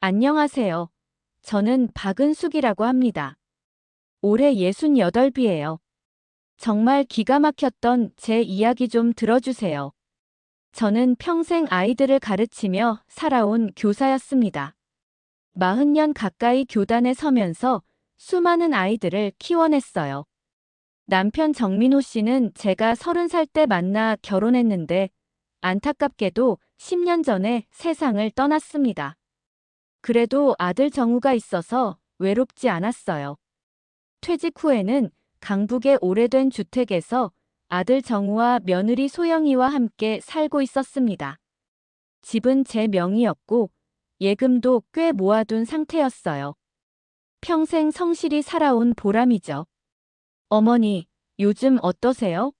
안녕하세요. 저는 박은숙이라고 합니다. 올해 68이에요. 정말 기가 막혔던 제 이야기 좀 들어주세요. 저는 평생 아이들을 가르치며 살아온 교사였습니다. 40년 가까이 교단에 서면서 수많은 아이들을 키워냈어요. 남편 정민호 씨는 제가 30살 때 만나 결혼했는데 안타깝게도 10년 전에 세상을 떠났습니다. 그래도 아들 정우가 있어서 외롭지 않았어요. 퇴직 후에는 강북의 오래된 주택에서 아들 정우와 며느리 소영이와 함께 살고 있었습니다. 집은 제 명의였고 예금도 꽤 모아둔 상태였어요. 평생 성실히 살아온 보람이죠. 어머니, 요즘 어떠세요?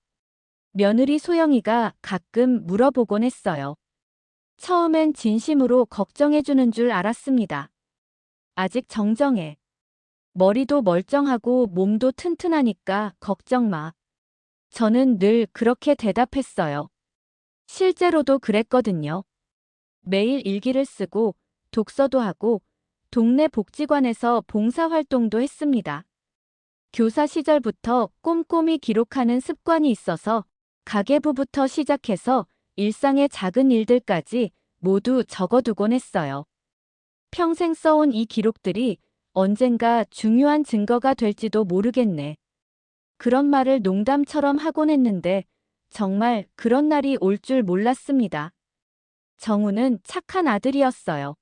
며느리 소영이가 가끔 물어보곤 했어요. 처음엔 진심으로 걱정해주는 줄 알았습니다. 아직 정정해. 머리도 멀쩡하고 몸도 튼튼하니까 걱정 마. 저는 늘 그렇게 대답했어요. 실제로도 그랬거든요. 매일 일기를 쓰고 독서도 하고 동네 복지관에서 봉사활동도 했습니다. 교사 시절부터 꼼꼼히 기록하는 습관이 있어서 가계부부터 시작해서 일상의 작은 일들까지 모두 적어두곤 했어요. 평생 써온 이 기록들이 언젠가 중요한 증거가 될지도 모르겠네. 그런 말을 농담처럼 하곤 했는데 정말 그런 날이 올 줄 몰랐습니다. 정우는 착한 아들이었어요.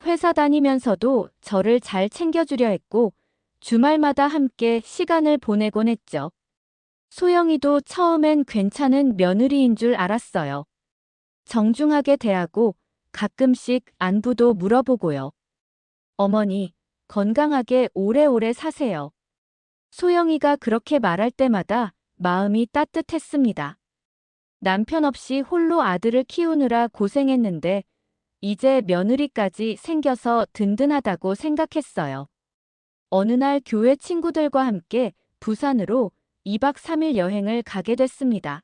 회사 다니면서도 저를 잘 챙겨주려 했고 주말마다 함께 시간을 보내곤 했죠. 소영이도 처음엔 괜찮은 며느리인 줄 알았어요. 정중하게 대하고 가끔씩 안부도 물어보고요. 어머니, 건강하게 오래오래 사세요. 소영이가 그렇게 말할 때마다 마음이 따뜻했습니다. 남편 없이 홀로 아들을 키우느라 고생했는데 이제 며느리까지 생겨서 든든하다고 생각했어요. 어느 날 교회 친구들과 함께 부산으로 2박 3일 여행을 가게 됐습니다.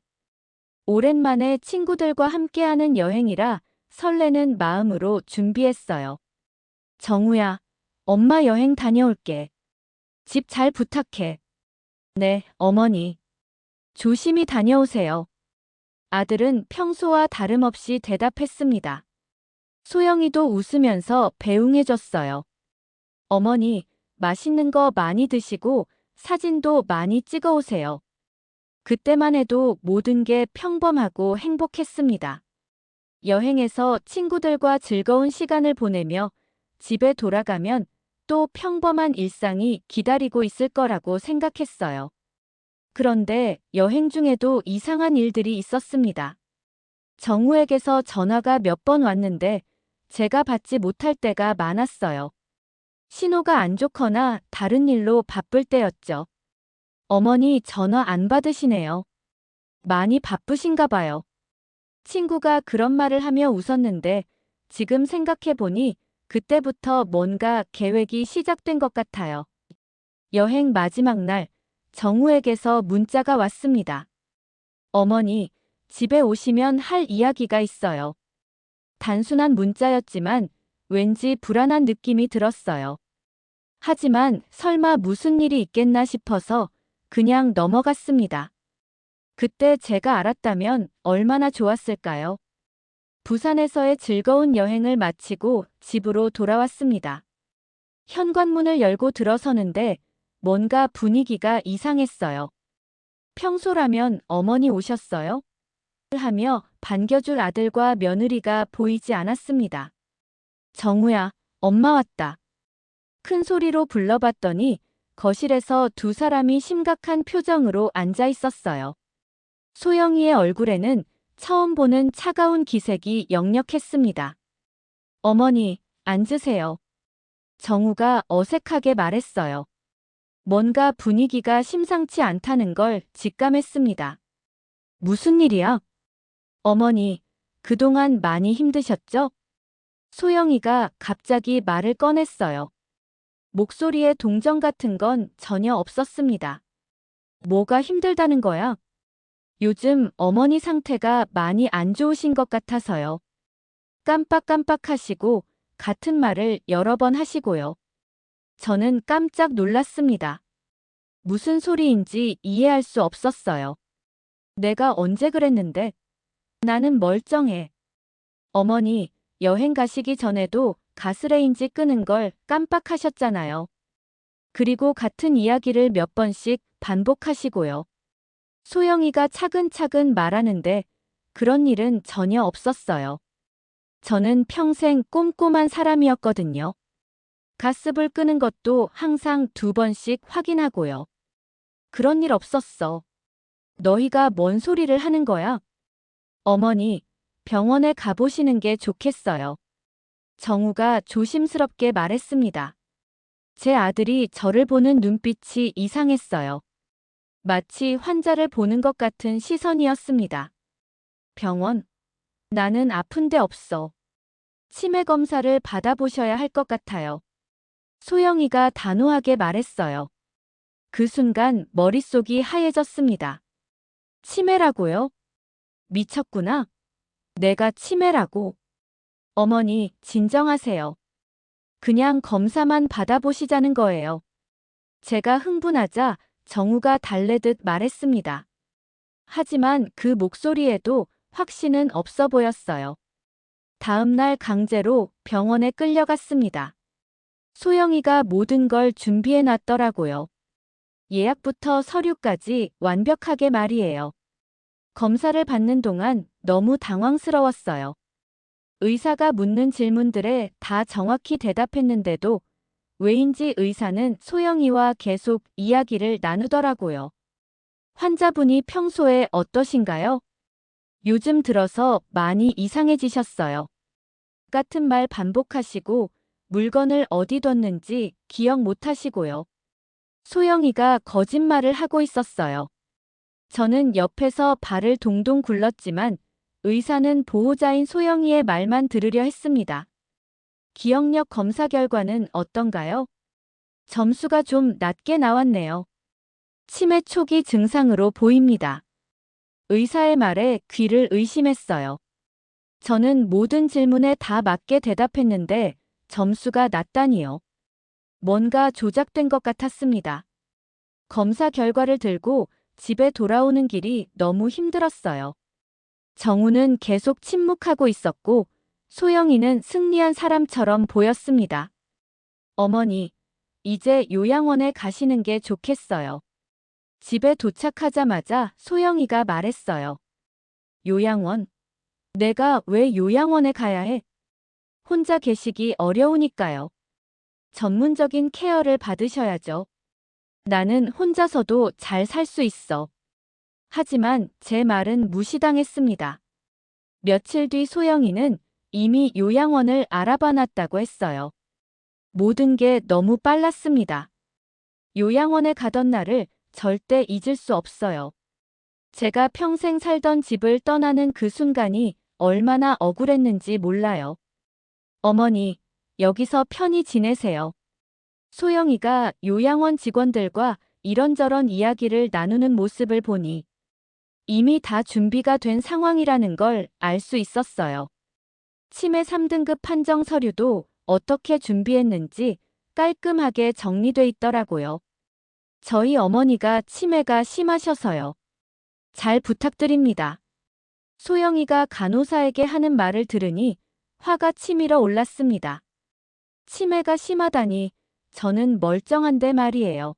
오랜만에 친구들과 함께하는 여행이라 설레는 마음으로 준비했어요. 정우야, 엄마 여행 다녀올게. 집 잘 부탁해. 네, 어머니. 조심히 다녀오세요. 아들은 평소와 다름없이 대답했습니다. 소영이도 웃으면서 배웅해줬어요. 어머니, 맛있는 거 많이 드시고 사진도 많이 찍어오세요. 그때만 해도 모든 게 평범하고 행복했습니다. 여행에서 친구들과 즐거운 시간을 보내며 집에 돌아가면 또 평범한 일상이 기다리고 있을 거라고 생각했어요. 그런데 여행 중에도 이상한 일들이 있었습니다. 정우에게서 전화가 몇 번 왔는데 제가 받지 못할 때가 많았어요. 신호가 안 좋거나 다른 일로 바쁠 때였죠. 어머니 전화 안 받으시네요. 많이 바쁘신가 봐요. 친구가 그런 말을 하며 웃었는데 지금 생각해보니 그때부터 뭔가 계획이 시작된 것 같아요. 여행 마지막 날 정우에게서 문자가 왔습니다. 어머니, 집에 오시면 할 이야기가 있어요. 단순한 문자였지만 왠지 불안한 느낌이 들었어요. 하지만 설마 무슨 일이 있겠나 싶어서 그냥 넘어갔습니다. 그때 제가 알았다면 얼마나 좋았을까요? 부산에서의 즐거운 여행을 마치고 집으로 돌아왔습니다. 현관문을 열고 들어서는데 뭔가 분위기가 이상했어요. 평소라면 어머니 오셨어요? 하며 반겨줄 아들과 며느리가 보이지 않았습니다. 정우야, 엄마 왔다. 큰 소리로 불러봤더니 거실에서 두 사람이 심각한 표정으로 앉아 있었어요. 소영이의 얼굴에는 처음 보는 차가운 기색이 역력했습니다. 어머니, 앉으세요. 정우가 어색하게 말했어요. 뭔가 분위기가 심상치 않다는 걸 직감했습니다. 무슨 일이야? 어머니, 그동안 많이 힘드셨죠? 소영이가 갑자기 말을 꺼냈어요. 목소리에 동정 같은 건 전혀 없었습니다. 뭐가 힘들다는 거야? 요즘 어머니 상태가 많이 안 좋으신 것 같아서요. 깜빡깜빡하시고 같은 말을 여러 번 하시고요. 저는 깜짝 놀랐습니다. 무슨 소리인지 이해할 수 없었어요. 내가 언제 그랬는데? 나는 멀쩡해. 어머니, 여행 가시기 전에도 가스레인지 끄는 걸 깜빡하셨잖아요. 그리고 같은 이야기를 몇 번씩 반복하시고요. 소영이가 차근차근 말하는데 그런 일은 전혀 없었어요. 저는 평생 꼼꼼한 사람이었거든요. 가스불 끄는 것도 항상 2번씩 확인하고요. 그런 일 없었어. 너희가 뭔 소리를 하는 거야? 어머니, 병원에 가보시는 게 좋겠어요. 정우가 조심스럽게 말했습니다. 제 아들이 저를 보는 눈빛이 이상했어요. 마치 환자를 보는 것 같은 시선이었습니다. 병원? 나는 아픈 데 없어. 치매 검사를 받아보셔야 할 것 같아요. 소영이가 단호하게 말했어요. 그 순간 머릿속이 하얘졌습니다. 치매라고요? 미쳤구나. 내가 치매라고. 어머니, 진정하세요. 그냥 검사만 받아보시자는 거예요. 제가 흥분하자 정우가 달래듯 말했습니다. 하지만 그 목소리에도 확신은 없어 보였어요. 다음 날 강제로 병원에 끌려갔습니다. 소영이가 모든 걸 준비해 놨더라고요. 예약부터 서류까지 완벽하게 말이에요. 검사를 받는 동안 너무 당황스러웠어요. 의사가 묻는 질문들에 다 정확히 대답했는데도 왜인지 의사는 소영이와 계속 이야기를 나누더라고요. 환자분이 평소에 어떠신가요? 요즘 들어서 많이 이상해지셨어요. 같은 말 반복하시고 물건을 어디 뒀는지 기억 못하시고요. 소영이가 거짓말을 하고 있었어요. 저는 옆에서 발을 동동 굴렀지만 의사는 보호자인 소영이의 말만 들으려 했습니다. 기억력 검사 결과는 어떤가요? 점수가 좀 낮게 나왔네요. 치매 초기 증상으로 보입니다. 의사의 말에 귀를 의심했어요. 저는 모든 질문에 다 맞게 대답했는데 점수가 낮다니요. 뭔가 조작된 것 같았습니다. 검사 결과를 들고 집에 돌아오는 길이 너무 힘들었어요. 정우는 계속 침묵하고 있었고 소영이는 승리한 사람처럼 보였습니다. 어머니, 이제 요양원에 가시는 게 좋겠어요. 집에 도착하자마자 소영이가 말했어요. 요양원? 내가 왜 요양원에 가야 해? 혼자 계시기 어려우니까요. 전문적인 케어를 받으셔야죠. 나는 혼자서도 잘 살 수 있어. 하지만 제 말은 무시당했습니다. 며칠 뒤 소영이는 이미 요양원을 알아봐 놨다고 했어요. 모든 게 너무 빨랐습니다. 요양원에 가던 날을 절대 잊을 수 없어요. 제가 평생 살던 집을 떠나는 그 순간이 얼마나 억울했는지 몰라요. 어머니, 여기서 편히 지내세요. 소영이가 요양원 직원들과 이런저런 이야기를 나누는 모습을 보니 이미 다 준비가 된 상황이라는 걸 알 수 있었어요. 치매 3등급 판정 서류도 어떻게 준비했는지 깔끔하게 정리돼 있더라고요. 저희 어머니가 치매가 심하셔서요. 잘 부탁드립니다. 소영이가 간호사에게 하는 말을 들으니 화가 치밀어 올랐습니다. 치매가 심하다니 저는 멀쩡한데 말이에요.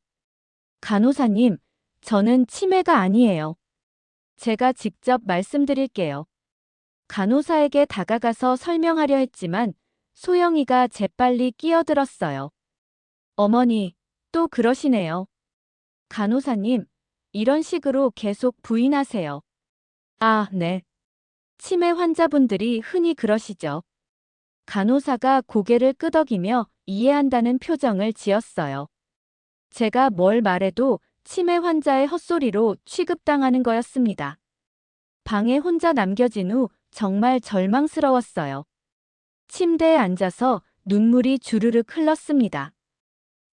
간호사님, 저는 치매가 아니에요. 제가 직접 말씀드릴게요. 간호사에게 다가가서 설명하려 했지만 소영이가 재빨리 끼어들었어요. 어머니, 또 그러시네요. 간호사님, 이런 식으로 계속 부인하세요. 아, 네. 치매 환자분들이 흔히 그러시죠. 간호사가 고개를 끄덕이며 이해한다는 표정을 지었어요. 제가 뭘 말해도 치매 환자의 헛소리로 취급당하는 거였습니다. 방에 혼자 남겨진 후 정말 절망스러웠어요. 침대에 앉아서 눈물이 주르륵 흘렀습니다.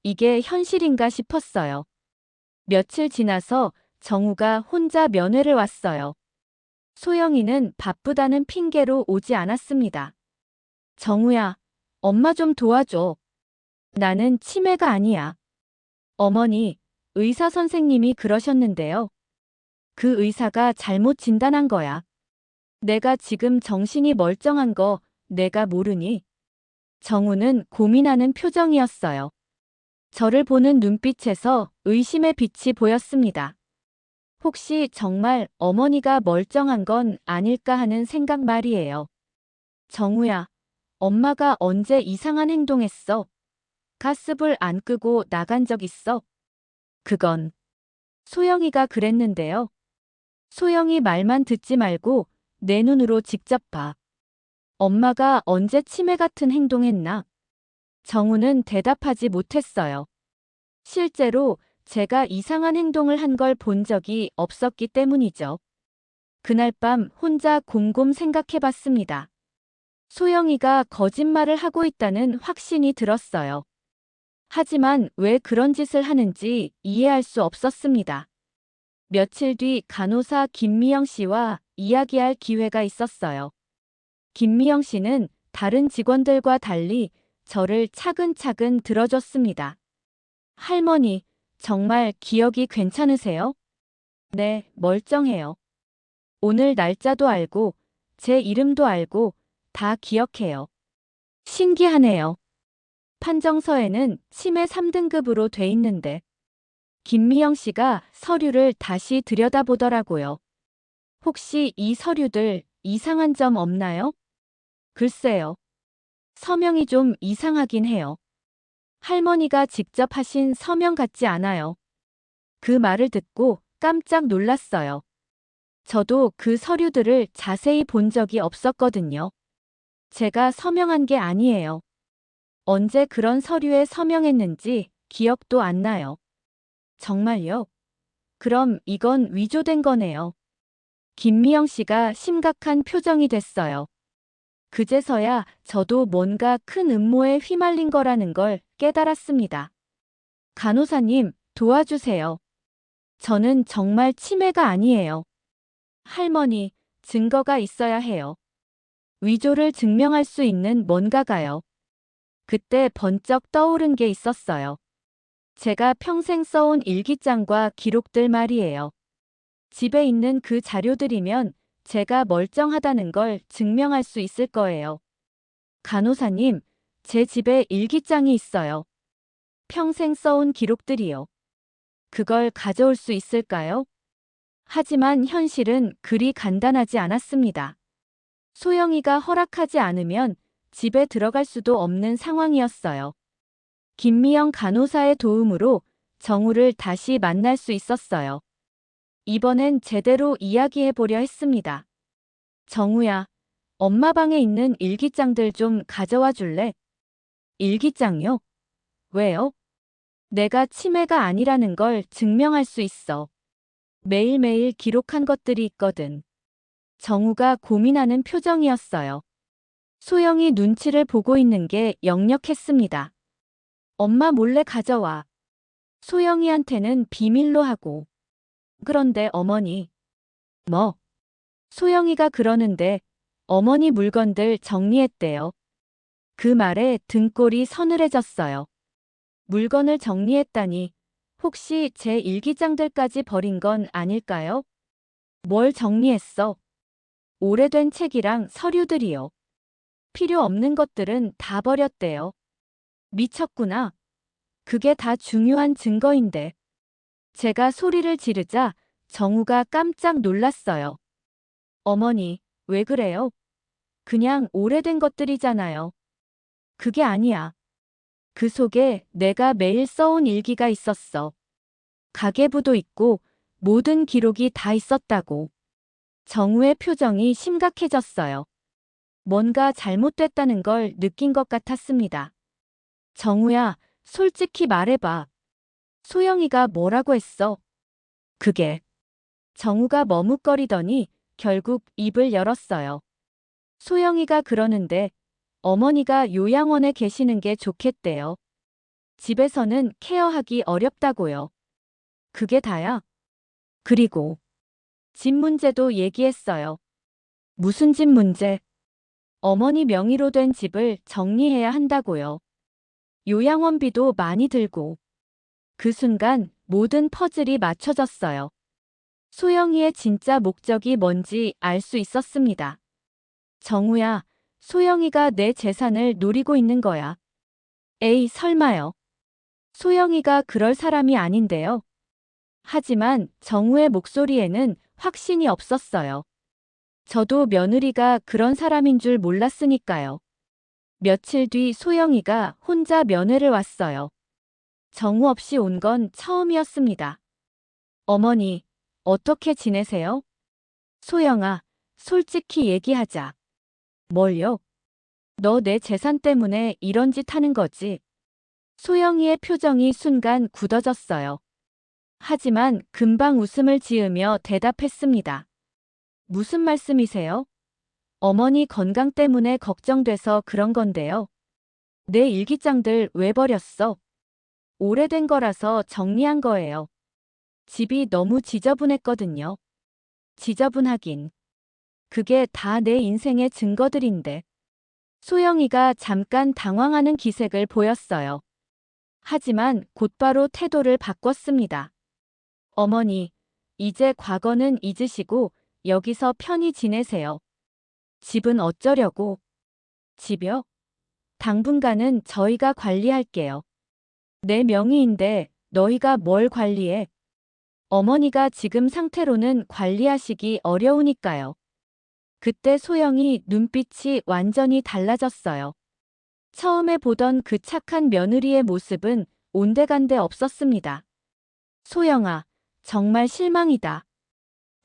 이게 현실인가 싶었어요. 며칠 지나서 정우가 혼자 면회를 왔어요. 소영이는 바쁘다는 핑계로 오지 않았습니다. 정우야, 엄마 좀 도와줘. 나는 치매가 아니야. 어머니, 의사 선생님이 그러셨는데요. 그 의사가 잘못 진단한 거야. 내가 지금 정신이 멀쩡한 거 내가 모르니? 정우는 고민하는 표정이었어요. 저를 보는 눈빛에서 의심의 빛이 보였습니다. 혹시 정말 어머니가 멀쩡한 건 아닐까 하는 생각 말이에요. 정우야, 엄마가 언제 이상한 행동했어? 가스불 안 끄고 나간 적 있어? 그건 소영이가 그랬는데요. 소영이 말만 듣지 말고 내 눈으로 직접 봐. 엄마가 언제 치매 같은 행동했나? 정우는 대답하지 못했어요. 실제로 제가 이상한 행동을 한 걸 본 적이 없었기 때문이죠. 그날 밤 혼자 곰곰 생각해 봤습니다. 소영이가 거짓말을 하고 있다는 확신이 들었어요. 하지만 왜 그런 짓을 하는지 이해할 수 없었습니다. 며칠 뒤 간호사 김미영 씨와 이야기할 기회가 있었어요. 김미영 씨는 다른 직원들과 달리 저를 차근차근 들어줬습니다. 할머니, 정말 기억이 괜찮으세요? 네, 멀쩡해요. 오늘 날짜도 알고, 제 이름도 알고, 다 기억해요. 신기하네요. 판정서에는 치매 3등급으로 돼 있는데, 김미영 씨가 서류를 다시 들여다보더라고요. 혹시 이 서류들 이상한 점 없나요? 글쎄요. 서명이 좀 이상하긴 해요. 할머니가 직접 하신 서명 같지 않아요. 그 말을 듣고 깜짝 놀랐어요. 저도 그 서류들을 자세히 본 적이 없었거든요. 제가 서명한 게 아니에요. 언제 그런 서류에 서명했는지 기억도 안 나요. 정말요? 그럼 이건 위조된 거네요. 김미영 씨가 심각한 표정이 됐어요. 그제서야 저도 뭔가 큰 음모에 휘말린 거라는 걸 깨달았습니다. 간호사님, 도와주세요. 저는 정말 치매가 아니에요. 할머니, 증거가 있어야 해요. 위조를 증명할 수 있는 뭔가가요. 그때 번쩍 떠오른 게 있었어요. 제가 평생 써온 일기장과 기록들 말이에요. 집에 있는 그 자료들이면 제가 멀쩡하다는 걸 증명할 수 있을 거예요. 간호사님, 제 집에 일기장이 있어요. 평생 써온 기록들이요. 그걸 가져올 수 있을까요? 하지만 현실은 그리 간단하지 않았습니다. 소영이가 허락하지 않으면 집에 들어갈 수도 없는 상황이었어요. 김미영 간호사의 도움으로 정우를 다시 만날 수 있었어요. 이번엔 제대로 이야기해보려 했습니다. 정우야, 엄마 방에 있는 일기장들 좀 가져와 줄래? 일기장요? 왜요? 내가 치매가 아니라는 걸 증명할 수 있어. 매일매일 기록한 것들이 있거든. 정우가 고민하는 표정이었어요. 소영이 눈치를 보고 있는 게 역력했습니다. 엄마 몰래 가져와. 소영이한테는 비밀로 하고. 그런데 어머니. 뭐? 소영이가 그러는데 어머니 물건들 정리했대요. 그 말에 등골이 서늘해졌어요. 물건을 정리했다니 혹시 제 일기장들까지 버린 건 아닐까요? 뭘 정리했어? 오래된 책이랑 서류들이요. 필요 없는 것들은 다 버렸대요. 미쳤구나. 그게 다 중요한 증거인데. 제가 소리를 지르자 정우가 깜짝 놀랐어요. 어머니, 왜 그래요? 그냥 오래된 것들이잖아요. 그게 아니야. 그 속에 내가 매일 써온 일기가 있었어. 가계부도 있고 모든 기록이 다 있었다고. 정우의 표정이 심각해졌어요. 뭔가 잘못됐다는 걸 느낀 것 같았습니다. 정우야, 솔직히 말해봐. 소영이가 뭐라고 했어? 그게. 정우가 머뭇거리더니 결국 입을 열었어요. 소영이가 그러는데 어머니가 요양원에 계시는 게 좋겠대요. 집에서는 케어하기 어렵다고요. 그게 다야? 그리고 집 문제도 얘기했어요. 무슨 집 문제? 어머니 명의로 된 집을 정리해야 한다고요. 요양원비도 많이 들고. 그 순간 모든 퍼즐이 맞춰졌어요. 소영이의 진짜 목적이 뭔지 알 수 있었습니다. 정우야, 소영이가 내 재산을 노리고 있는 거야. 에이, 설마요. 소영이가 그럴 사람이 아닌데요. 하지만 정우의 목소리에는 확신이 없었어요. 저도 며느리가 그런 사람인 줄 몰랐으니까요. 며칠 뒤 소영이가 혼자 면회를 왔어요. 정우 없이 온 건 처음이었습니다. 어머니, 어떻게 지내세요? 소영아, 솔직히 얘기하자. 뭘요? 너 내 재산 때문에 이런 짓 하는 거지? 소영이의 표정이 순간 굳어졌어요. 하지만 금방 웃음을 지으며 대답했습니다. 무슨 말씀이세요? 어머니 건강 때문에 걱정돼서 그런 건데요. 내 일기장들 왜 버렸어? 오래된 거라서 정리한 거예요. 집이 너무 지저분했거든요. 지저분하긴. 그게 다 내 인생의 증거들인데. 소영이가 잠깐 당황하는 기색을 보였어요. 하지만 곧바로 태도를 바꿨습니다. 어머니, 이제 과거는 잊으시고 여기서 편히 지내세요. 집은 어쩌려고? 집이요? 당분간은 저희가 관리할게요. 내 명의인데 너희가 뭘 관리해? 어머니가 지금 상태로는 관리하시기 어려우니까요. 그때 소영이 눈빛이 완전히 달라졌어요. 처음에 보던 그 착한 며느리의 모습은 온데간데 없었습니다. 소영아, 정말 실망이다.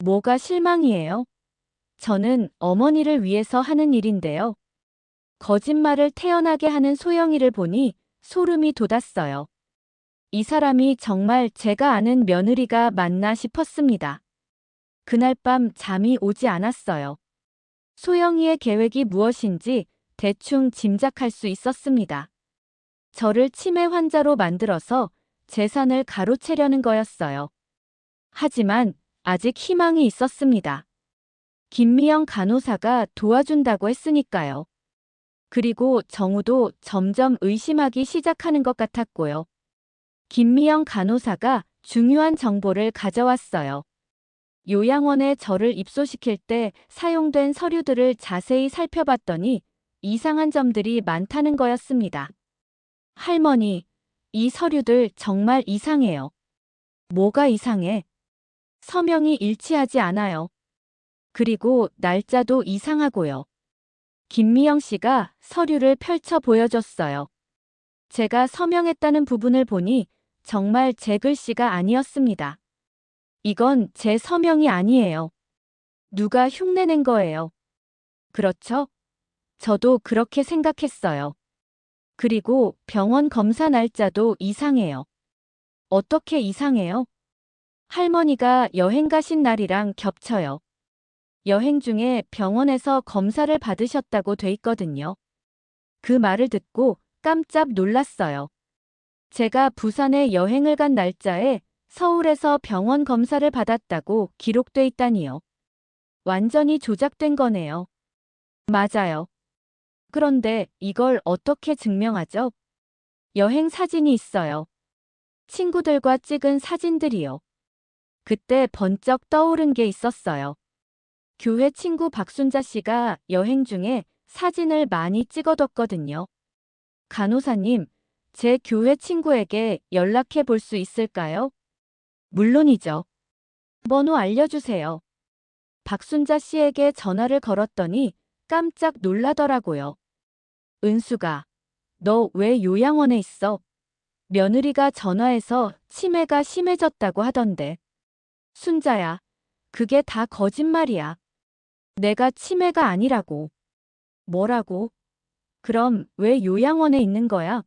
뭐가 실망이에요? 저는 어머니를 위해서 하는 일인데요. 거짓말을 태연하게 하는 소영이를 보니 소름이 돋았어요. 이 사람이 정말 제가 아는 며느리가 맞나 싶었습니다. 그날 밤 잠이 오지 않았어요. 소영이의 계획이 무엇인지 대충 짐작할 수 있었습니다. 저를 치매 환자로 만들어서 재산을 가로채려는 거였어요. 하지만 아직 희망이 있었습니다. 김미영 간호사가 도와준다고 했으니까요. 그리고 정우도 점점 의심하기 시작하는 것 같았고요. 김미영 간호사가 중요한 정보를 가져왔어요. 요양원에 저를 입소시킬 때 사용된 서류들을 자세히 살펴봤더니 이상한 점들이 많다는 거였습니다. 할머니, 이 서류들 정말 이상해요. 뭐가 이상해? 서명이 일치하지 않아요. 그리고 날짜도 이상하고요. 김미영 씨가 서류를 펼쳐 보여줬어요. 제가 서명했다는 부분을 보니 정말 제 글씨가 아니었습니다. 이건 제 서명이 아니에요. 누가 흉내낸 거예요. 그렇죠? 저도 그렇게 생각했어요. 그리고 병원 검사 날짜도 이상해요. 어떻게 이상해요? 할머니가 여행 가신 날이랑 겹쳐요. 여행 중에 병원에서 검사를 받으셨다고 돼 있거든요. 그 말을 듣고 깜짝 놀랐어요. 제가 부산에 여행을 간 날짜에 서울에서 병원 검사를 받았다고 기록돼 있다니요. 완전히 조작된 거네요. 맞아요. 그런데 이걸 어떻게 증명하죠? 여행 사진이 있어요. 친구들과 찍은 사진들이요. 그때 번쩍 떠오른 게 있었어요. 교회 친구 박순자 씨가 여행 중에 사진을 많이 찍어뒀거든요. 간호사님, 제 교회 친구에게 연락해 볼 수 있을까요? 물론이죠. 번호 알려주세요. 박순자 씨에게 전화를 걸었더니 깜짝 놀라더라고요. 은수가, 너 왜 요양원에 있어? 며느리가 전화해서 치매가 심해졌다고 하던데. 순자야, 그게 다 거짓말이야. 내가 치매가 아니라고. 뭐라고? 그럼 왜 요양원에 있는 거야?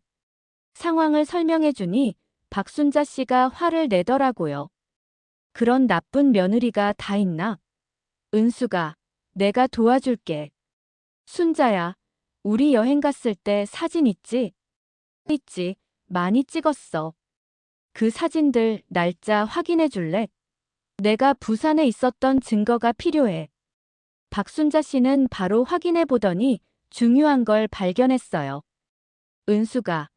상황을 설명해주니 박순자 씨가 화를 내더라고요. 그런 나쁜 며느리가 다 있나? 은수가, 내가 도와줄게. 순자야, 우리 여행 갔을 때 사진 있지? 있지, 많이 찍었어. 그 사진들 날짜 확인해 줄래? 내가 부산에 있었던 증거가 필요해. 박순자 씨는 바로 확인해 보더니 중요한 걸 발견했어요. 은수가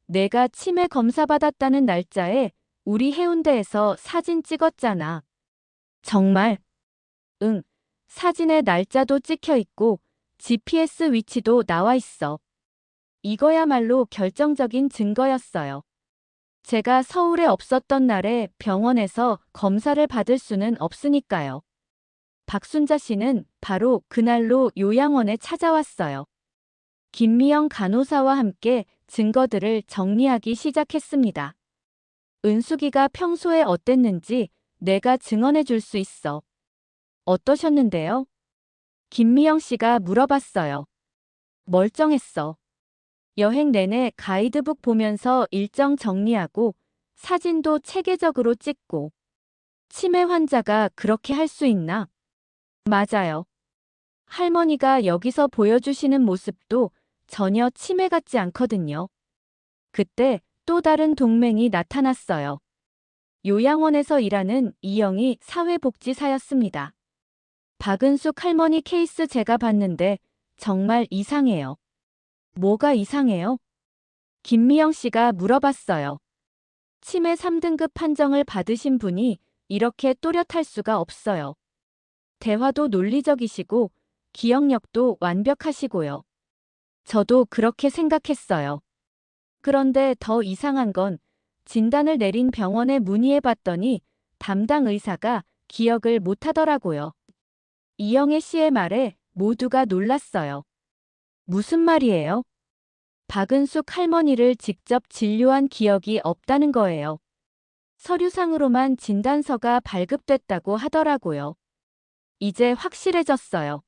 내가 치매 검사 받았다는 날짜에 우리 해운대에서 사진 찍었잖아. 정말? 응. 사진에 날짜도 찍혀 있고 GPS 위치도 나와 있어. 이거야말로 결정적인 증거였어요. 제가 서울에 없었던 날에 병원에서 검사를 받을 수는 없으니까요. 박순자 씨는 바로 그날로 요양원에 찾아왔어요. 김미영 간호사와 함께 증거들을 정리하기 시작했습니다. 은숙이가 평소에 어땠는지 내가 증언해 줄 수 있어. 어떠셨는데요? 김미영 씨가 물어봤어요. 멀쩡했어. 여행 내내 가이드북 보면서 일정 정리하고 사진도 체계적으로 찍고. 치매 환자가 그렇게 할 수 있나? 맞아요. 할머니가 여기서 보여주시는 모습도 전혀 치매 같지 않거든요. 그때 또 다른 동맹이 나타났어요. 요양원에서 일하는 이영희 사회복지사였습니다. 박은숙 할머니 케이스 제가 봤는데 정말 이상해요. 뭐가 이상해요? 김미영 씨가 물어봤어요. 치매 3등급 판정을 받으신 분이 이렇게 또렷할 수가 없어요. 대화도 논리적이시고 기억력도 완벽하시고요. 저도 그렇게 생각했어요. 그런데 더 이상한 건 진단을 내린 병원에 문의해봤더니 담당 의사가 기억을 못하더라고요. 이영애 씨의 말에 모두가 놀랐어요. 무슨 말이에요? 박은숙 할머니를 직접 진료한 기억이 없다는 거예요. 서류상으로만 진단서가 발급됐다고 하더라고요. 이제 확실해졌어요.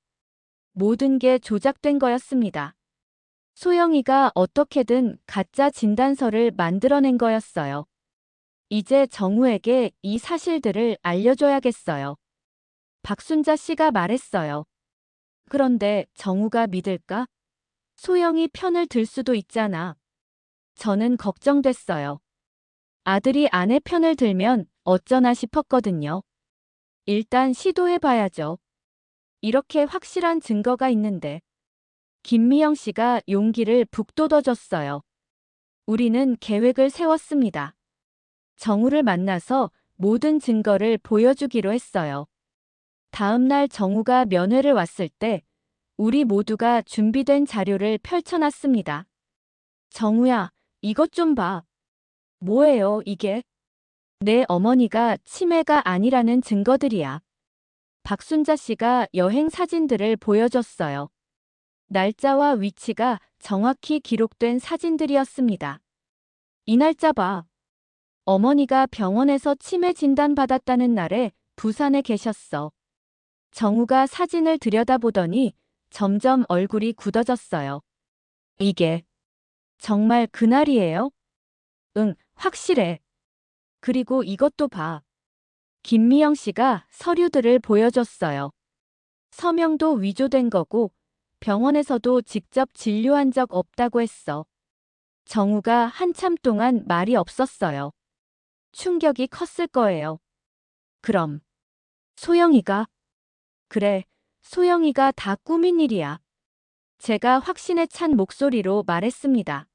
모든 게 조작된 거였습니다. 소영이가 어떻게든 가짜 진단서를 만들어낸 거였어요. 이제 정우에게 이 사실들을 알려줘야겠어요. 박순자 씨가 말했어요. 그런데 정우가 믿을까? 소영이 편을 들 수도 있잖아. 저는 걱정됐어요. 아들이 아내 편을 들면 어쩌나 싶었거든요. 일단 시도해봐야죠. 이렇게 확실한 증거가 있는데. 김미영 씨가 용기를 북돋워줬어요. 우리는 계획을 세웠습니다. 정우를 만나서 모든 증거를 보여주기로 했어요. 다음 날 정우가 면회를 왔을 때 우리 모두가 준비된 자료를 펼쳐놨습니다. 정우야, 이것 좀 봐. 뭐예요, 이게? 내 어머니가 치매가 아니라는 증거들이야. 박순자 씨가 여행 사진들을 보여줬어요. 날짜와 위치가 정확히 기록된 사진들이었습니다. 이 날짜 봐. 어머니가 병원에서 치매 진단받았다는 날에 부산에 계셨어. 정우가 사진을 들여다보더니 점점 얼굴이 굳어졌어요. 이게 정말 그날이에요? 응, 확실해. 그리고 이것도 봐. 김미영 씨가 서류들을 보여줬어요. 서명도 위조된 거고 병원에서도 직접 진료한 적 없다고 했어. 정우가 한참 동안 말이 없었어요. 충격이 컸을 거예요. 그럼 소영이가? 그래, 소영이가 다 꾸민 일이야. 제가 확신에 찬 목소리로 말했습니다.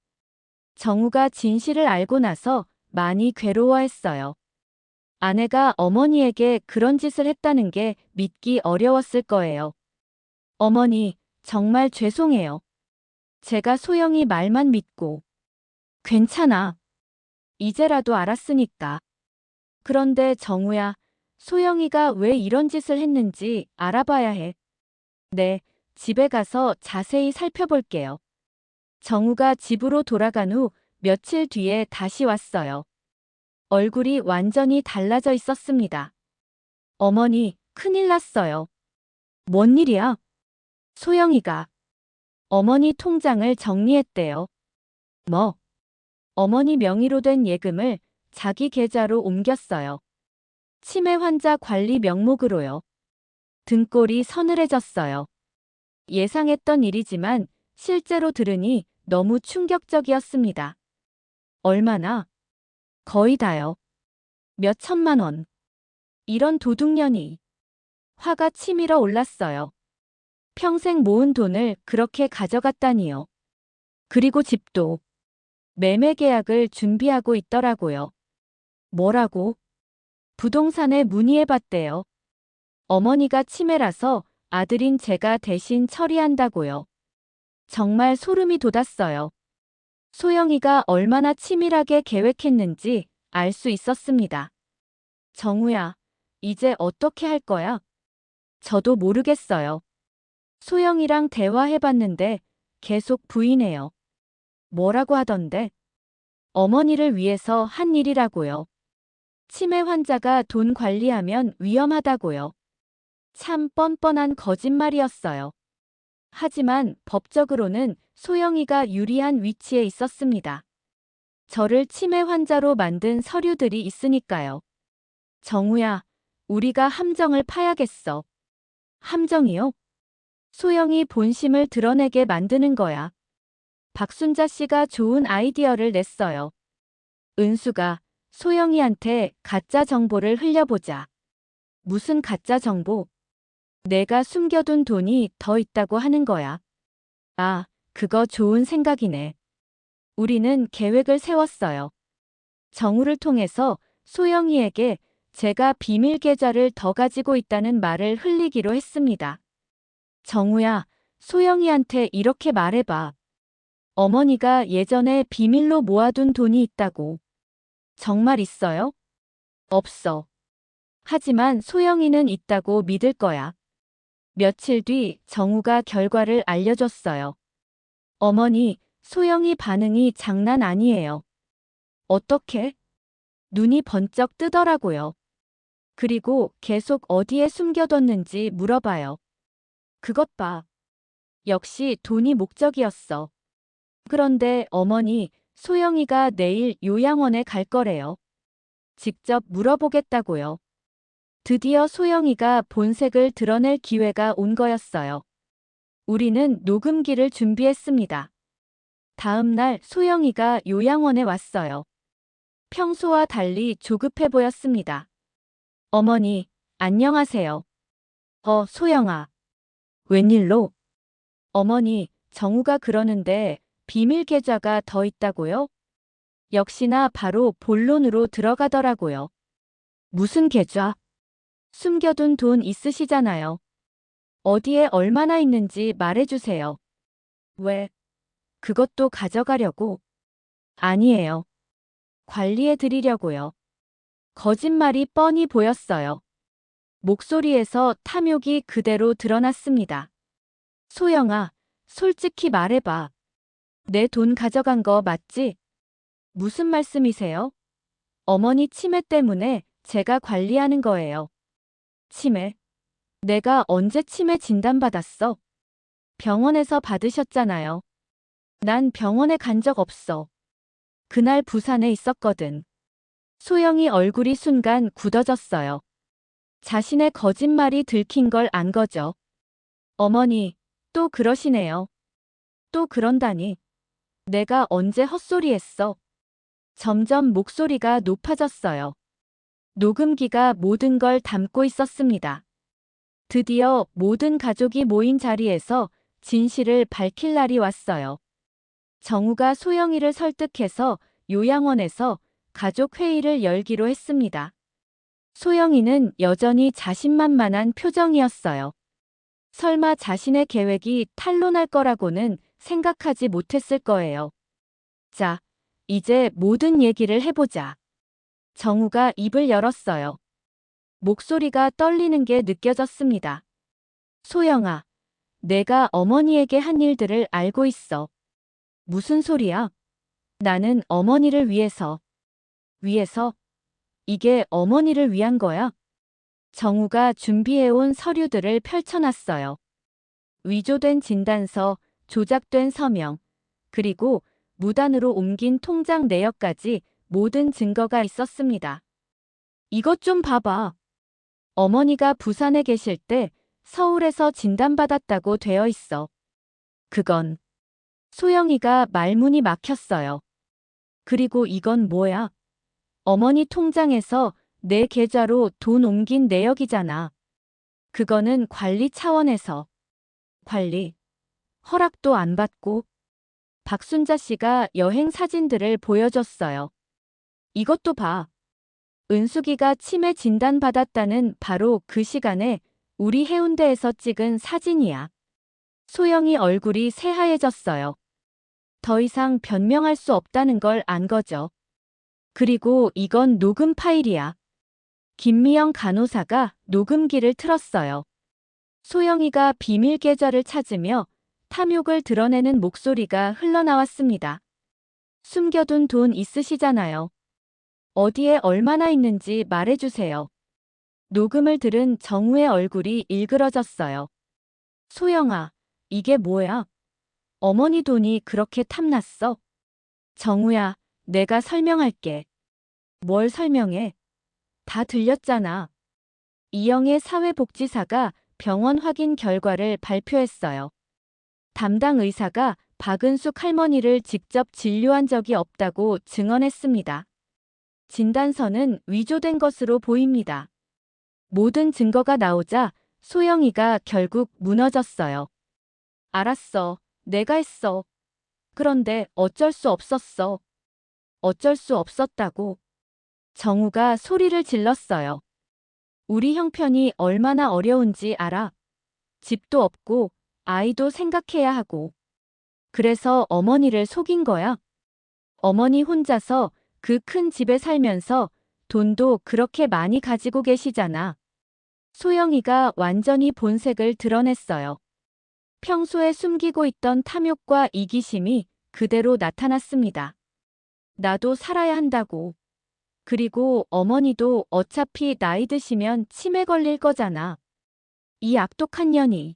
정우가 진실을 알고 나서 많이 괴로워했어요. 아내가 어머니에게 그런 짓을 했다는 게 믿기 어려웠을 거예요. 어머니, 정말 죄송해요. 제가 소영이 말만 믿고. 괜찮아. 이제라도 알았으니까. 그런데 정우야, 소영이가 왜 이런 짓을 했는지 알아봐야 해. 네, 집에 가서 자세히 살펴볼게요. 정우가 집으로 돌아간 후 며칠 뒤에 다시 왔어요. 얼굴이 완전히 달라져 있었습니다. 어머니, 큰일 났어요. 뭔 일이야? 소영이가 어머니 통장을 정리했대요. 뭐? 어머니 명의로 된 예금을 자기 계좌로 옮겼어요. 치매 환자 관리 명목으로요. 등골이 서늘해졌어요. 예상했던 일이지만 실제로 들으니 너무 충격적이었습니다. 얼마나? 거의 다요. 몇 천만 원. 이런 도둑년이. 화가 치밀어 올랐어요. 평생 모은 돈을 그렇게 가져갔다니요. 그리고 집도 매매 계약을 준비하고 있더라고요. 뭐라고? 부동산에 문의해봤대요. 어머니가 치매라서 아들인 제가 대신 처리한다고요. 정말 소름이 돋았어요. 소영이가 얼마나 치밀하게 계획했는지 알 수 있었습니다. 정우야, 이제 어떻게 할 거야? 저도 모르겠어요. 소영이랑 대화해봤는데 계속 부인해요. 뭐라고 하던데? 어머니를 위해서 한 일이라고요. 치매 환자가 돈 관리하면 위험하다고요. 참 뻔뻔한 거짓말이었어요. 하지만 법적으로는 소영이가 유리한 위치에 있었습니다. 저를 치매 환자로 만든 서류들이 있으니까요. 정우야, 우리가 함정을 파야겠어. 함정이요? 소영이 본심을 드러내게 만드는 거야. 박순자 씨가 좋은 아이디어를 냈어요. 은수가 소영이한테 가짜 정보를 흘려보자. 무슨 가짜 정보? 내가 숨겨둔 돈이 더 있다고 하는 거야. 아, 그거 좋은 생각이네. 우리는 계획을 세웠어요. 정우를 통해서 소영이에게 제가 비밀 계좌를 더 가지고 있다는 말을 흘리기로 했습니다. 정우야, 소영이한테 이렇게 말해봐. 어머니가 예전에 비밀로 모아둔 돈이 있다고. 정말 있어요? 없어. 하지만 소영이는 있다고 믿을 거야. 며칠 뒤 정우가 결과를 알려줬어요. 어머니, 소영이 반응이 장난 아니에요. 어떻게? 눈이 번쩍 뜨더라고요. 그리고 계속 어디에 숨겨뒀는지 물어봐요. 그것 봐. 역시 돈이 목적이었어. 그런데 어머니, 소영이가 내일 요양원에 갈 거래요. 직접 물어보겠다고요. 드디어 소영이가 본색을 드러낼 기회가 온 거였어요. 우리는 녹음기를 준비했습니다. 다음 날 소영이가 요양원에 왔어요. 평소와 달리 조급해 보였습니다. 어머니, 안녕하세요. 소영아. 웬일로? 어머니, 정우가 그러는데 비밀 계좌가 더 있다고요? 역시나 바로 본론으로 들어가더라고요. 무슨 계좌? 숨겨둔 돈 있으시잖아요. 어디에 얼마나 있는지 말해주세요. 왜? 그것도 가져가려고? 아니에요. 관리해 드리려고요. 거짓말이 뻔히 보였어요. 목소리에서 탐욕이 그대로 드러났습니다. 소영아, 솔직히 말해봐. 내 돈 가져간 거 맞지? 무슨 말씀이세요? 어머니 치매 때문에 제가 관리하는 거예요. 치매? 내가 언제 치매 진단받았어? 병원에서 받으셨잖아요. 난 병원에 간 적 없어. 그날 부산에 있었거든. 소영이 얼굴이 순간 굳어졌어요. 자신의 거짓말이 들킨 걸 안 거죠. 어머니, 또 그러시네요. 또 그런다니. 내가 언제 헛소리했어? 점점 목소리가 높아졌어요. 녹음기가 모든 걸 담고 있었습니다. 드디어 모든 가족이 모인 자리에서 진실을 밝힐 날이 왔어요. 정우가 소영이를 설득해서 요양원에서 가족 회의를 열기로 했습니다. 소영이는 여전히 자신만만한 표정이었어요. 설마 자신의 계획이 탄로날 거라고는 생각하지 못했을 거예요. 자, 이제 모든 얘기를 해보자. 정우가 입을 열었어요. 목소리가 떨리는 게 느껴졌습니다. 소영아, 내가 어머니에게 한 일들을 알고 있어. 무슨 소리야? 나는 어머니를 위해서. 위해서? 이게 어머니를 위한 거야? 정우가 준비해온 서류들을 펼쳐놨어요. 위조된 진단서, 조작된 서명, 그리고 무단으로 옮긴 통장 내역까지 모든 증거가 있었습니다. 이것 좀 봐봐. 어머니가 부산에 계실 때 서울에서 진단받았다고 되어 있어. 그건 소영이가 말문이 막혔어요. 그리고 이건 뭐야? 어머니 통장에서 내 계좌로 돈 옮긴 내역이잖아. 그거는 관리 차원에서. 관리, 허락도 안 받고 박순자 씨가 여행 사진들을 보여줬어요. 이것도 봐. 은숙이가 치매 진단받았다는 바로 그 시간에 우리 해운대에서 찍은 사진이야. 소영이 얼굴이 새하얘졌어요. 더 이상 변명할 수 없다는 걸 안 거죠. 그리고 이건 녹음 파일이야. 김미영 간호사가 녹음기를 틀었어요. 소영이가 비밀 계좌를 찾으며 탐욕을 드러내는 목소리가 흘러나왔습니다. 숨겨둔 돈 있으시잖아요. 어디에 얼마나 있는지 말해주세요. 녹음을 들은 정우의 얼굴이 일그러졌어요. 소영아, 이게 뭐야? 어머니 돈이 그렇게 탐났어? 정우야, 내가 설명할게. 뭘 설명해? 다 들렸잖아. 이영애 사회복지사가 병원 확인 결과를 발표했어요. 담당 의사가 박은숙 할머니를 직접 진료한 적이 없다고 증언했습니다. 진단서는 위조된 것으로 보입니다. 모든 증거가 나오자 소영이가 결국 무너졌어요. 알았어. 내가 했어. 그런데 어쩔 수 없었어. 어쩔 수 없었다고. 정우가 소리를 질렀어요. 우리 형편이 얼마나 어려운지 알아. 집도 없고 아이도 생각해야 하고. 그래서 어머니를 속인 거야. 어머니 혼자서 그 큰 집에 살면서 돈도 그렇게 많이 가지고 계시잖아. 소영이가 완전히 본색을 드러냈어요. 평소에 숨기고 있던 탐욕과 이기심이 그대로 나타났습니다. 나도 살아야 한다고. 그리고 어머니도 어차피 나이 드시면 치매 걸릴 거잖아. 이 악독한 년이.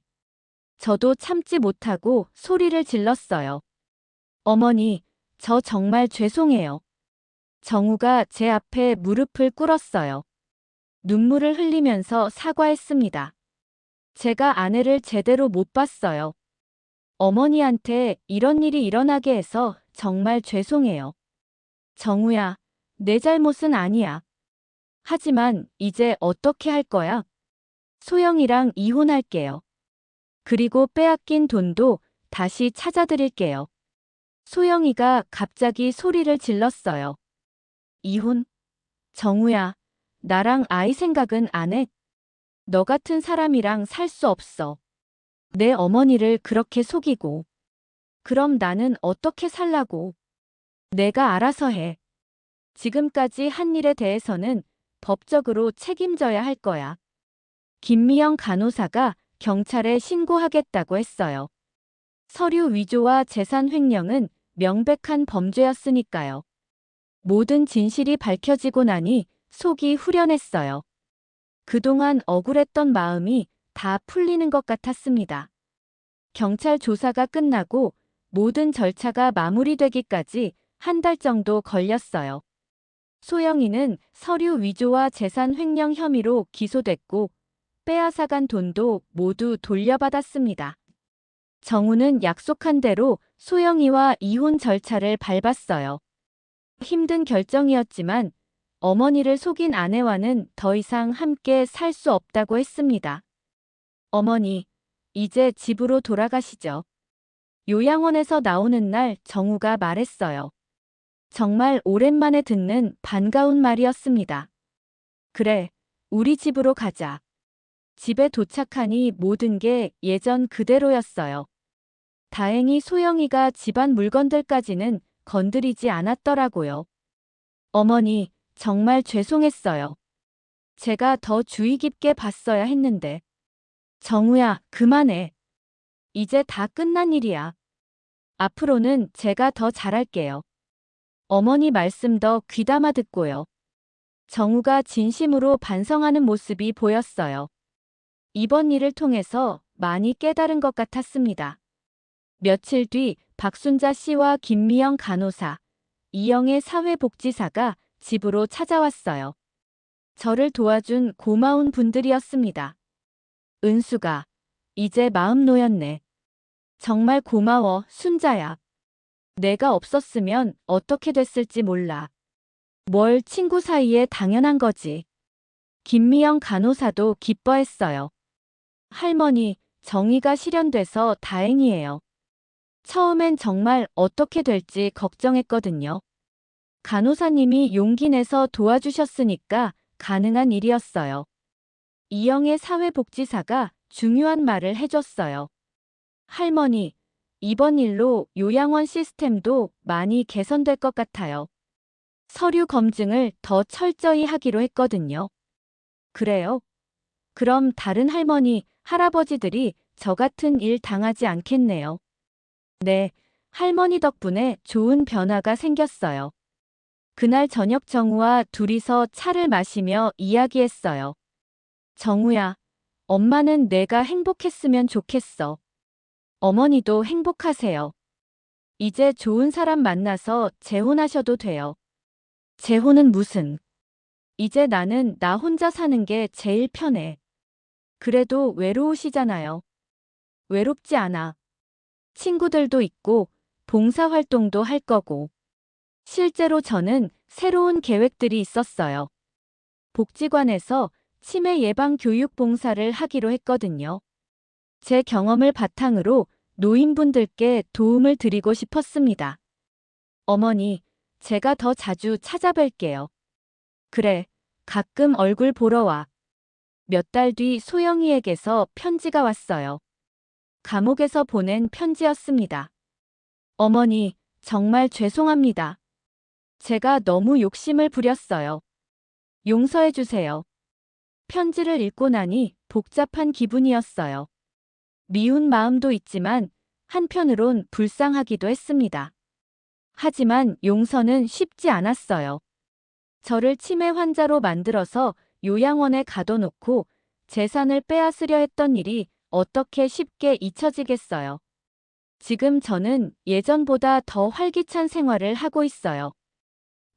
저도 참지 못하고 소리를 질렀어요. 어머니, 저 정말 죄송해요. 정우가 제 앞에 무릎을 꿇었어요. 눈물을 흘리면서 사과했습니다. 제가 아내를 제대로 못 봤어요. 어머니한테 이런 일이 일어나게 해서 정말 죄송해요. 정우야, 내 잘못은 아니야. 하지만 이제 어떻게 할 거야? 소영이랑 이혼할게요. 그리고 빼앗긴 돈도 다시 찾아드릴게요. 소영이가 갑자기 소리를 질렀어요. 이혼? 정우야, 나랑 아이 생각은 안 해? 너 같은 사람이랑 살 수 없어. 내 어머니를 그렇게 속이고. 그럼 나는 어떻게 살라고? 내가 알아서 해. 지금까지 한 일에 대해서는 법적으로 책임져야 할 거야. 김미영 간호사가 경찰에 신고하겠다고 했어요. 서류 위조와 재산 횡령은 명백한 범죄였으니까요. 모든 진실이 밝혀지고 나니 속이 후련했어요. 그동안 억울했던 마음이 다 풀리는 것 같았습니다. 경찰 조사가 끝나고 모든 절차가 마무리되기까지 한 달 정도 걸렸어요. 소영이는 서류 위조와 재산 횡령 혐의로 기소됐고 빼앗아간 돈도 모두 돌려받았습니다. 정우는 약속한 대로 소영이와 이혼 절차를 밟았어요. 힘든 결정이었지만 어머니를 속인 아내와는 더 이상 함께 살 수 없다고 했습니다. 어머니, 이제 집으로 돌아가시죠. 요양원에서 나오는 날 정우가 말했어요. 정말 오랜만에 듣는 반가운 말이었습니다. 그래, 우리 집으로 가자. 집에 도착하니 모든 게 예전 그대로였어요. 다행히 소영이가 집안 물건들까지는 건드리지 않았더라고요. 어머니, 정말 죄송했어요. 제가 더 주의 깊게 봤어야 했는데. 정우야, 그만해. 이제 다 끝난 일이야. 앞으로는 제가 더 잘할게요. 어머니 말씀 더 귀담아 듣고요. 정우가 진심으로 반성하는 모습이 보였어요. 이번 일을 통해서 많이 깨달은 것 같았습니다. 며칠 뒤 박순자 씨와 김미영 간호사, 이영애 사회복지사가 집으로 찾아왔어요. 저를 도와준 고마운 분들이었습니다. 은수가, 이제 마음 놓였네. 정말 고마워, 순자야. 내가 없었으면 어떻게 됐을지 몰라. 뭘 친구 사이에 당연한 거지. 김미영 간호사도 기뻐했어요. 할머니, 정의가 실현돼서 다행이에요. 처음엔 정말 어떻게 될지 걱정했거든요. 간호사님이 용기 내서 도와주셨으니까 가능한 일이었어요. 이영애 사회복지사가 중요한 말을 해줬어요. 할머니, 이번 일로 요양원 시스템도 많이 개선될 것 같아요. 서류 검증을 더 철저히 하기로 했거든요. 그래요? 그럼 다른 할머니, 할아버지들이 저 같은 일 당하지 않겠네요. 네, 할머니 덕분에 좋은 변화가 생겼어요. 그날 저녁 정우와 둘이서 차를 마시며 이야기했어요. 정우야, 엄마는 내가 행복했으면 좋겠어. 어머니도 행복하세요. 이제 좋은 사람 만나서 재혼하셔도 돼요. 재혼은 무슨? 이제 나는 나 혼자 사는 게 제일 편해. 그래도 외로우시잖아요. 외롭지 않아. 친구들도 있고 봉사활동도 할 거고. 실제로 저는 새로운 계획들이 있었어요. 복지관에서 치매 예방 교육 봉사를 하기로 했거든요. 제 경험을 바탕으로 노인분들께 도움을 드리고 싶었습니다. 어머니, 제가 더 자주 찾아뵐게요. 그래, 가끔 얼굴 보러 와. 몇 달 뒤 소영이에게서 편지가 왔어요. 감옥에서 보낸 편지였습니다. 어머니, 정말 죄송합니다. 제가 너무 욕심을 부렸어요. 용서해 주세요. 편지를 읽고 나니 복잡한 기분이었어요. 미운 마음도 있지만 한편으론 불쌍하기도 했습니다. 하지만 용서는 쉽지 않았어요. 저를 치매 환자로 만들어서 요양원에 가둬놓고 재산을 빼앗으려 했던 일이 어떻게 쉽게 잊혀지겠어요. 지금 저는 예전보다 더 활기찬 생활을 하고 있어요.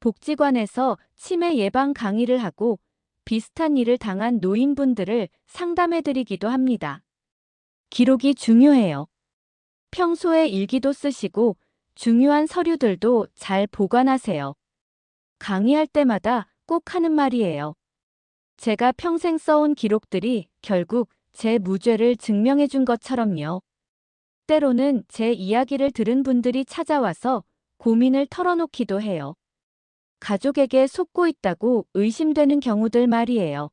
복지관에서 치매 예방 강의를 하고 비슷한 일을 당한 노인분들을 상담해드리기도 합니다. 기록이 중요해요. 평소에 일기도 쓰시고 중요한 서류들도 잘 보관하세요. 강의할 때마다 꼭 하는 말이에요. 제가 평생 써온 기록들이 결국 제 무죄를 증명해 준 것처럼요. 때로는 제 이야기를 들은 분들이 찾아와서 고민을 털어놓기도 해요. 가족에게 속고 있다고 의심되는 경우들 말이에요.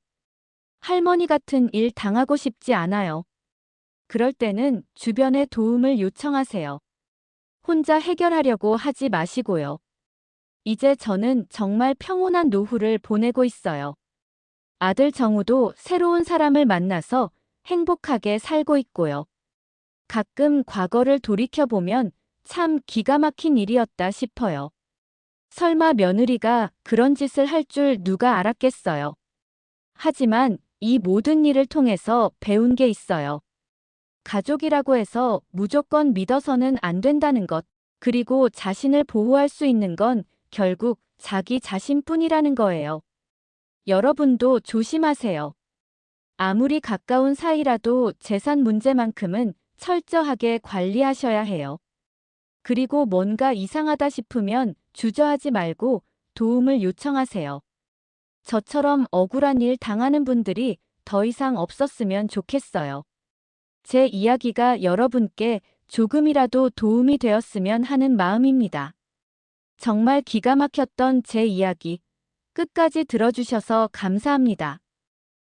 할머니 같은 일 당하고 싶지 않아요. 그럴 때는 주변에 도움을 요청하세요. 혼자 해결하려고 하지 마시고요. 이제 저는 정말 평온한 노후를 보내고 있어요. 아들 정우도 새로운 사람을 만나서 행복하게 살고 있고요. 가끔 과거를 돌이켜보면 참 기가 막힌 일이었다 싶어요. 설마 며느리가 그런 짓을 할 줄 누가 알았겠어요. 하지만 이 모든 일을 통해서 배운 게 있어요. 가족이라고 해서 무조건 믿어서는 안 된다는 것, 그리고 자신을 보호할 수 있는 건 결국 자기 자신뿐이라는 거예요. 여러분도 조심하세요. 아무리 가까운 사이라도 재산 문제만큼은 철저하게 관리하셔야 해요. 그리고 뭔가 이상하다 싶으면 주저하지 말고 도움을 요청하세요. 저처럼 억울한 일 당하는 분들이 더 이상 없었으면 좋겠어요. 제 이야기가 여러분께 조금이라도 도움이 되었으면 하는 마음입니다. 정말 기가 막혔던 제 이야기 끝까지 들어주셔서 감사합니다.